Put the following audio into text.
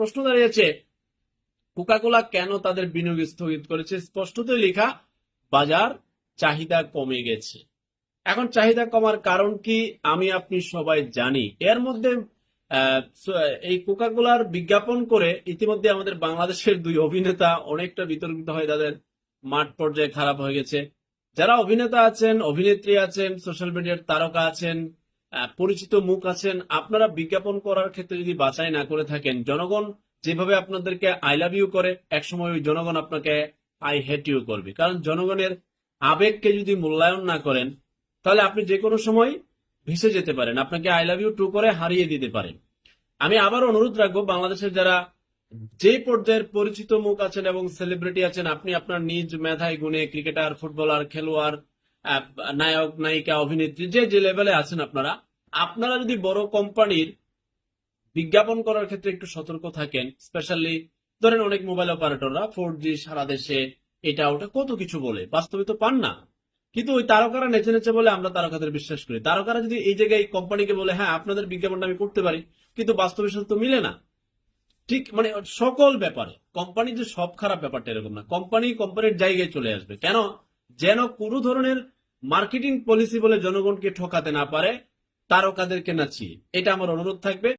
প্রশ্ন দাঁড়িয়েছে কোকাকোলা কেন তাদের বিনিয়োগ স্থগিত করেছে? স্পষ্টতই লেখা, বাজার চাহিদা কমে গেছে। এখন চাহিদা কমার কারণ কি আমি আপনি সবাই জানি। এর মধ্যে এই কোকাকোলার বিজ্ঞাপন করে ইতিমধ্যে আমাদের বাংলাদেশের দুই অভিনেতা অনেকটা বিতর্কিত হয়ে তাদের মাঠ পর্যায়ে খারাপ হয়ে গেছে। যারা অভিনেতা আছেন, অভিনেত্রী আছেন, সোশ্যাল মিডিয়ার তারকা আছেন, পরিচিত মুখ আছেন, আপনারা বিজ্ঞাপন করার ক্ষেত্রে যদি বাছাই না করে থাকেন, জনগণ যেভাবে আপনাদেরকে আই লাভ ইউ করে, একসময় ওই জনগণ আপনাকে আই হেট ইউ করবে। কারণ জনগণের আবেগকে যদি মূল্যায়ন না করেন, তাহলে আপনি যে কোনো সময় ভেসে যেতে পারেন, আপনাকে আই লাভ ইউ টু করে হারিয়ে দিতে পারেন। আমি আবার অনুরোধ রাখবো, বাংলাদেশের যারা যে পর্যায়ের পরিচিত মুখ আছেন এবং সেলিব্রিটি আছেন, আপনি আপনার নিজ মেধায় গুণে ক্রিকেটার, ফুটবলার, খেলোয়াড়, নায়ক, নায়িকা, অভিনেত্রী, যে যে লেভেলে আছেন আপনারা, আপনারা যদি বড় কোম্পানির বিজ্ঞাপন করার ক্ষেত্রে একটু সতর্ক থাকেন, স্পেশালি ধরেন অনেক মোবাইল অপারেটররা 4G সারা দেশে এটা ওটা কত কিছু বলে, বাস্তবে তো পান না। কিন্তু ওই তারকারা নেচে নেচে বলে আমরা তারকাদের বিশ্বাস করি। তারকারা যদি এই জায়গায় কোম্পানিকে বলে হ্যাঁ আপনাদের বিজ্ঞাপনটা আমি করতে পারি, কিন্তু বাস্তবের সাথে তো মিলে না। ঠিক মানে সকল ব্যাপারে কোম্পানি যে সব খারাপ ব্যাপারটা এরকম না। কোম্পানির জায়গায় চলে আসবে কেন? যেন কোনো ধরনের মার্কেটিং পলিসি বলে জনগণকে ঠকাতে না পারে তারকাদেরকে নাচিয়ে। এটা আমার অনুরোধ থাকবে।